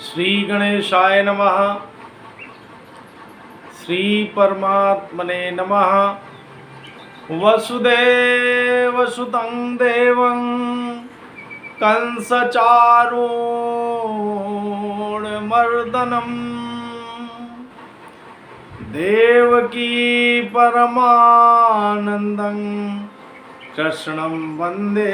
श्री गणेशाय नमः। श्री परमात्मने नमः। वसुदेवसुतं देवं कंसचारूणमर्दनम् देवकी परमानन्दं कृष्णं वन्दे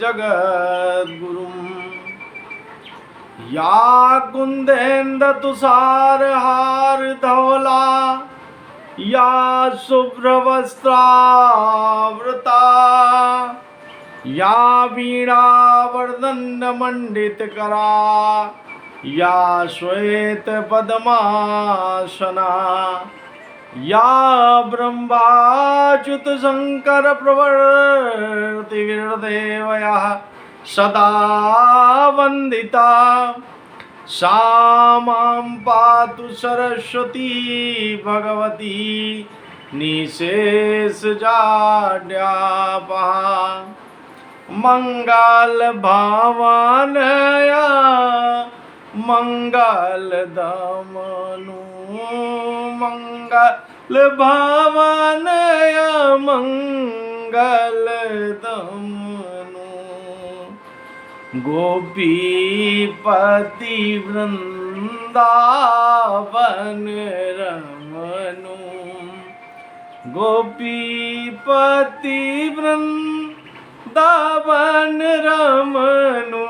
जगद्गुरुम्। या कुन्देन्दुतुषारहारधवला या शुभ्रवस्त्रावृता या वीणावर्धनमण्डितकरा या श्वेतपद्मासना या ब्रह्माच्युतशङ्करप्रवर्तिविरदेवयः सदा वन्दिता सा मां पातु सरस्वती भगवती निशेषजाड्यापहा। मङ्गलभावनया मङ्गलदमनु मङ्गलभावनया मङ्गलदमनु गोपीपति वृंदावन रमनु गोपीपति वृंदावन रमनु।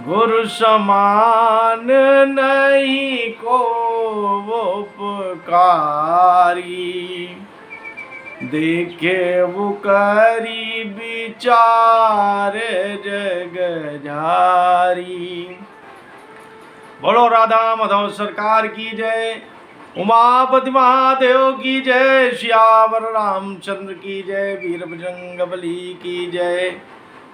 गुरु समान नहीं को उपकारी देखे वो करी विचार जग जारी। बोलो राधा माधव सरकार की जय। उमापति महादेव की जय। श्यावर रामचंद्र की जय। वीर बजरंग बली की जय।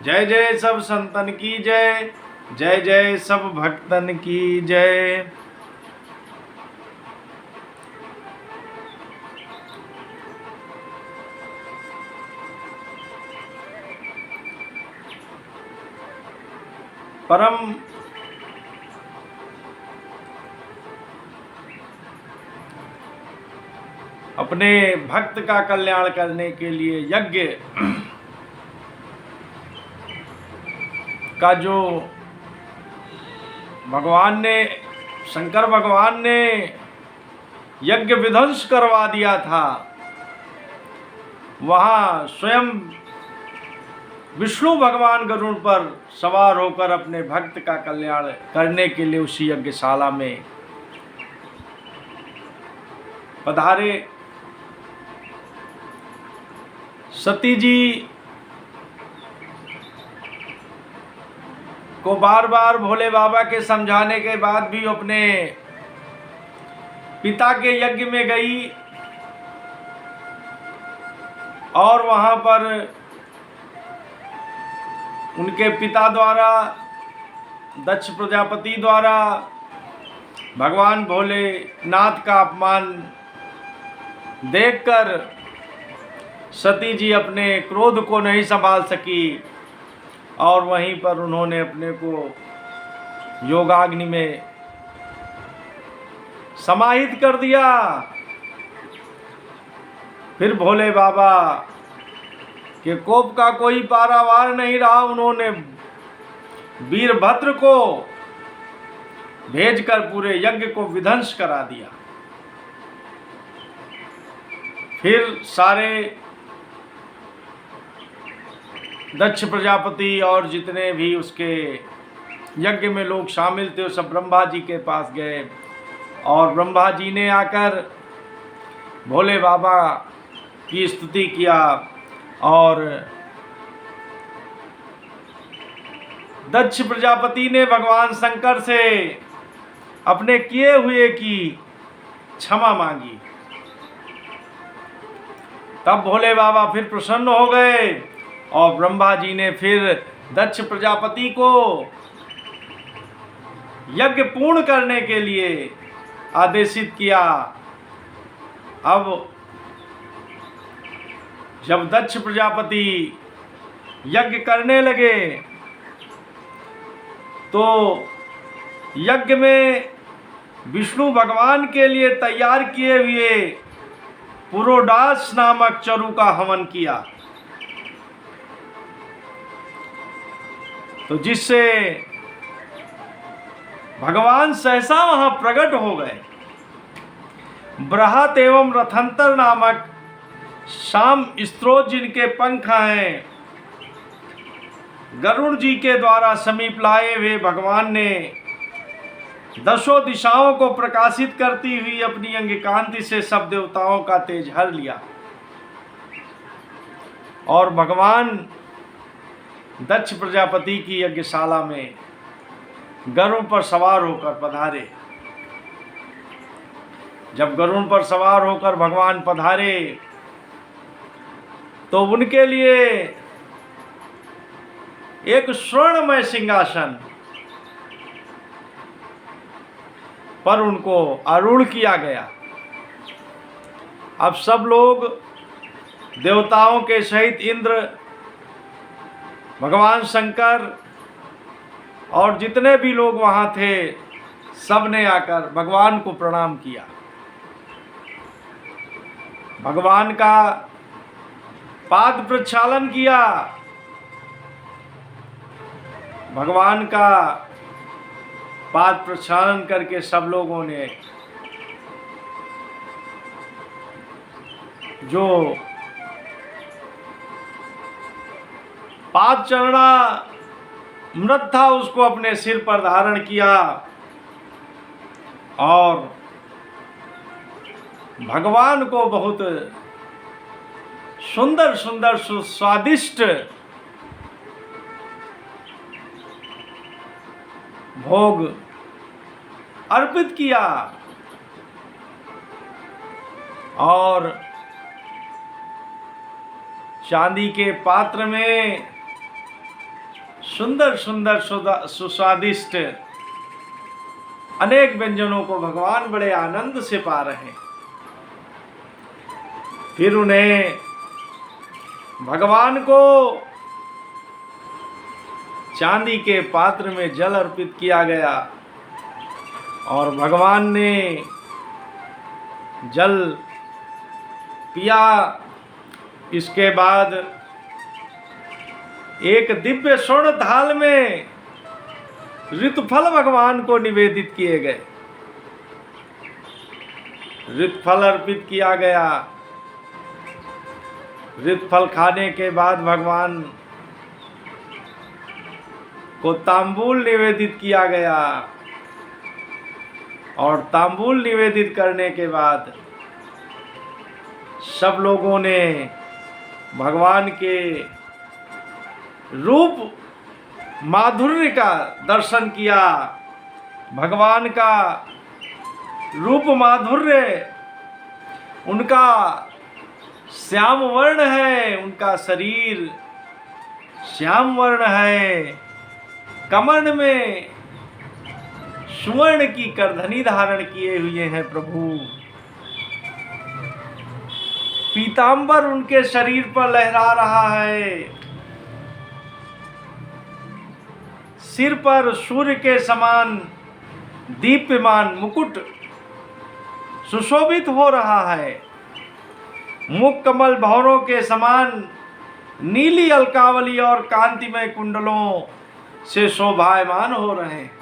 जय जय सब संतन की जय। जय जय सब भक्तन की जय। परम अपने भक्त का कल्याण करने के लिए यज्ञ का जो भगवान ने शंकर भगवान ने यज्ञ विध्वंस करवा दिया था, वहाँ स्वयं विष्णु भगवान गरुड़ पर सवार होकर अपने भक्त का कल्याण करने के लिए उसी यज्ञशाला में पधारे। सती जी को बार बार भोले बाबा के समझाने के बाद भी अपने पिता के यज्ञ में गई और वहां पर उनके पिता द्वारा दक्ष प्रजापति द्वारा भगवान भोलेनाथ का अपमान देखकर सती जी अपने क्रोध को नहीं संभाल सकी और वहीं पर उन्होंने अपने को योगाग्नि में समाहित कर दिया। फिर भोले बाबा के कोप का कोई पारावार नहीं रहा। उन्होंने वीरभद्र को भेजकर पूरे यज्ञ को विध्वंस करा दिया। फिर सारे दक्ष प्रजापति और जितने भी उसके यज्ञ में लोग शामिल थे, सब ब्रह्मा जी के पास गए और ब्रह्मा जी ने आकर भोले बाबा की स्तुति किया और दक्ष प्रजापति ने भगवान शंकर से अपने किए हुए की क्षमा मांगी। तब भोले बाबा फिर प्रसन्न हो गए और ब्रह्मा जी ने फिर दक्ष प्रजापति को यज्ञ पूर्ण करने के लिए आदेशित किया। अब जब दक्ष प्रजापति यज्ञ करने लगे तो यज्ञ में विष्णु भगवान के लिए तैयार किए हुए पुरोडास नामक चरु का हवन किया, तो जिससे भगवान सहसा वहां प्रकट हो गए। बृहत एवं रथंतर नामक शाम स्त्रोत जिनके पंख हैं, गरुड़ जी के द्वारा समीप लाए हुए भगवान ने दसों दिशाओं को प्रकाशित करती हुई अपनी अंग कांति से सब देवताओं का तेज हर लिया और भगवान दक्ष प्रजापति की यज्ञशाला में गरुड़ पर सवार होकर पधारे। जब गरुड़ पर सवार होकर भगवान पधारे तो उनके लिए एक स्वर्णमय सिंहासन पर उनको आरूढ़ किया गया। अब सब लोग देवताओं के सहित इंद्र, भगवान शंकर और जितने भी लोग वहां थे, सब ने आकर भगवान को प्रणाम किया। भगवान का पाद प्रक्षालन किया। भगवान का पाद प्रक्षालन करके सब लोगों ने जो पाद चरणा मृत था उसको अपने सिर पर धारण किया और भगवान को बहुत सुंदर सुंदर स्वादिष्ट भोग अर्पित किया और चांदी के पात्र में सुंदर सुंदर सुस्वादिष्ट अनेक व्यंजनों को भगवान बड़े आनंद से पा रहे हैं। फिर उन्हें भगवान को चांदी के पात्र में जल अर्पित किया गया और भगवान ने जल पिया। इसके बाद एक दिव्य स्वर्ण थाल में ऋतुफल भगवान को निवेदित किए गए। ऋतुफल अर्पित किया गया। ऋतुफल खाने के बाद भगवान को तांबूल निवेदित किया गया और तांबूल निवेदित करने के बाद सब लोगों ने भगवान के रूप माधुर्य का दर्शन किया। भगवान का रूप माधुर्य, उनका श्याम वर्ण है, उनका शरीर श्याम वर्ण है, कमर में सुवर्ण की करधनी धारण किए हुए हैं प्रभु। पीतांबर उनके शरीर पर लहरा रहा है। सिर पर सूर्य के समान दीप्यमान मुकुट सुशोभित हो रहा है। मुख कमल भौरों के समान नीली अलकावली और कांतिमय कुंडलों से शोभायमान हो रहे हैं।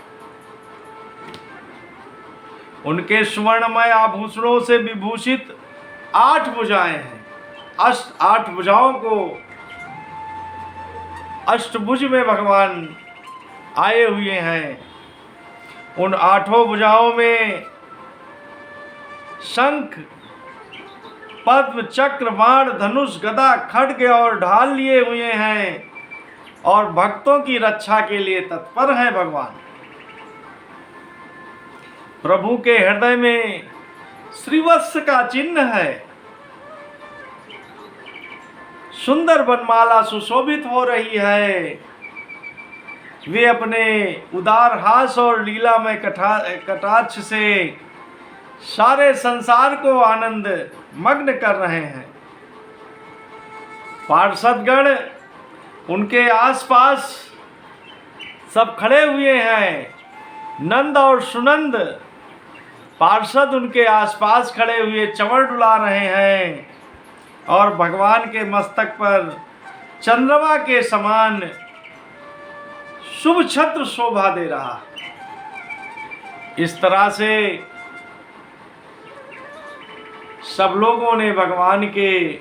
उनके सुवर्णमय आभूषणों से विभूषित 8 भुजाएं हैं। 8 भुजाओं को अष्टभुज में भगवान आए हुए हैं। उन 8 भुजाओं में शंख, पद्म, चक्र, बाण, धनुष, गदा, खड्ग और ढाल लिए हुए हैं और भक्तों की रक्षा के लिए तत्पर है भगवान। प्रभु के हृदय में श्रीवत्स का चिन्ह है। सुंदर वनमाला सुशोभित हो रही है। वे अपने उदार हास और लीला में कटाक्ष से सारे संसार को आनंद मग्न कर रहे हैं। पार्षदगण उनके आसपास सब खड़े हुए हैं नंद और सुनंद पार्षद उनके आसपास खड़े हुए चंवर डुला रहे हैं और भगवान के मस्तक पर चंद्रमा के समान शुभ छत्र शोभा दे रहा। इस तरह से सब लोगों ने भगवान के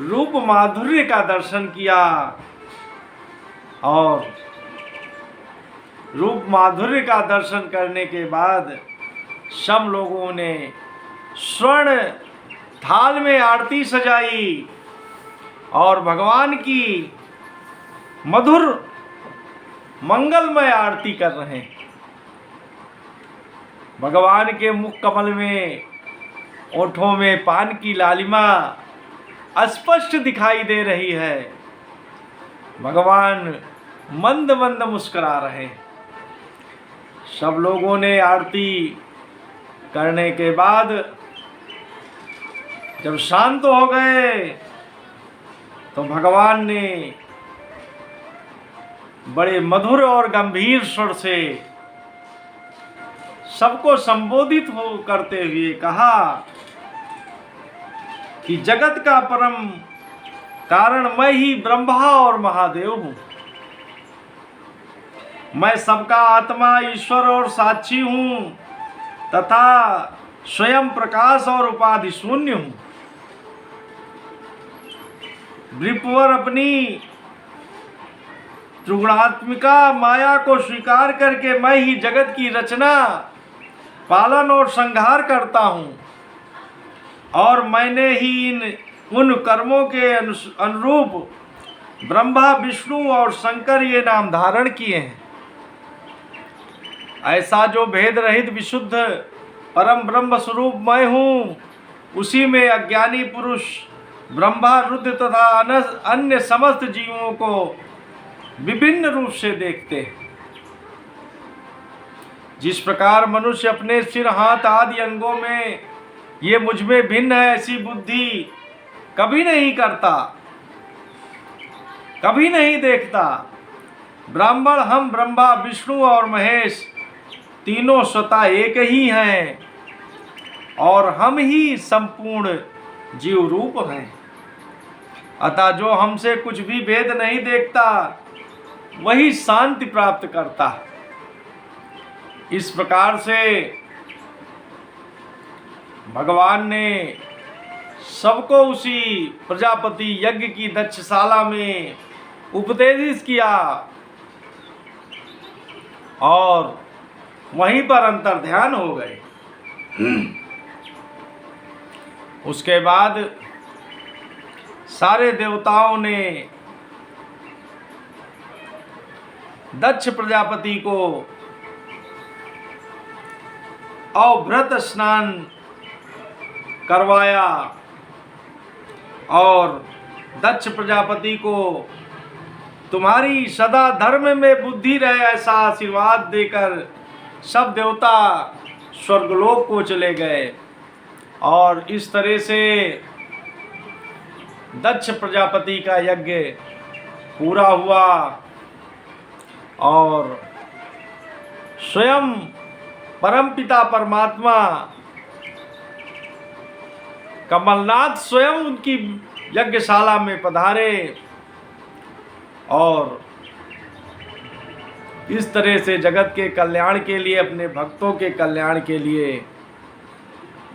रूप माधुर्य का दर्शन किया और रूप माधुर्य का दर्शन करने के बाद सब लोगों ने स्वर्ण थाल में आरती सजाई और भगवान की मधुर मंगलमय आरती कर रहे हैं। भगवान के मुख कमल में ओठों में पान की लालिमा स्पष्ट दिखाई दे रही है। भगवान मंद मंद मुस्कुरा रहे हैं। सब लोगों ने आरती करने के बाद जब शांत हो गए तो भगवान ने बड़े मधुर और गंभीर स्वर से सबको संबोधित करते हुए कहा कि जगत का परम कारण मैं ही ब्रह्मा और महादेव हूं। मैं सबका आत्मा, ईश्वर और साक्षी हूं तथा स्वयं प्रकाश और उपाधि शून्य हूं। विप्रवर अपनी त्रिगुणात्मिका माया को स्वीकार करके मैं ही जगत की रचना, पालन और संहार करता हूं और मैंने ही उन कर्मों के अनुरूप ब्रह्मा, विष्णु और शंकर ये नाम धारण किए हैं। ऐसा जो भेद रहित विशुद्ध परम ब्रह्म स्वरूप मैं हूँ, उसी में अज्ञानी पुरुष ब्रह्मा, रुद्र तथा अन्य समस्त जीवों को विभिन्न रूप से देखते हैं। जिस प्रकार मनुष्य अपने सिर, हाथ आदि अंगों में ये मुझ में भिन्न है ऐसी बुद्धि कभी नहीं करता, कभी नहीं देखता। ब्राह्मण हम ब्रह्मा, विष्णु और महेश तीनों स्वतः एक ही हैं और हम ही संपूर्ण जीव रूप हैं। अतः जो हमसे कुछ भी भेद नहीं देखता वही शांति प्राप्त करता। इस प्रकार से भगवान ने सबको उसी प्रजापति यज्ञ की दक्षशाला में उपदेशित किया और वहीं पर अंतर ध्यान हो गए। उसके बाद सारे देवताओं ने दक्ष प्रजापति को अवभृत स्नान करवाया और दक्ष प्रजापति को तुम्हारी सदा धर्म में बुद्धि रहे ऐसा आशीर्वाद देकर सब देवता स्वर्गलोक को चले गए। और इस तरह से दक्ष प्रजापति का यज्ञ पूरा हुआ और स्वयं परमपिता परमात्मा कमलनाथ स्वयं उनकी यज्ञशाला में पधारे और इस तरह से जगत के कल्याण के लिए, अपने भक्तों के कल्याण के लिए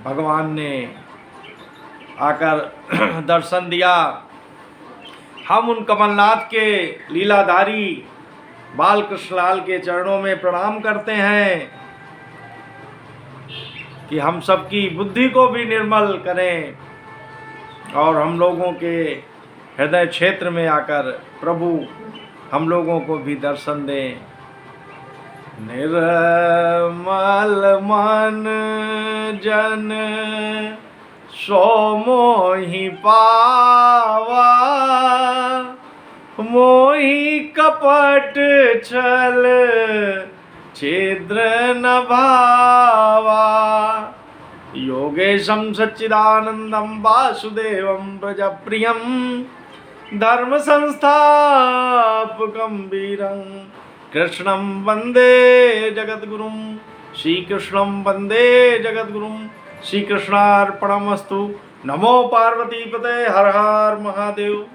भगवान ने आकर दर्शन दिया। हम उन कमलनाथ के लीलाधारी बाल कृष्णलाल के चरणों में प्रणाम करते हैं कि हम सबकी बुद्धि को भी निर्मल करें और हम लोगों के हृदय क्षेत्र में आकर प्रभु हम लोगों को भी दर्शन दें। निर्मल मन जन सो मोहि पावा, मोहि कपट छल छिद्र न भावा। योगेशं सच्चिदानंदं वासुदेवं प्रजप्रियं धर्म संस्थापकं वीरं कृष्णं वंदे जगद्गुरुं, श्रीकृष्णं वंदे जगद्गुरुं। श्रीकृष्णार्पणमस्तु। नमो पार्वतीपते, हर हर महादेव।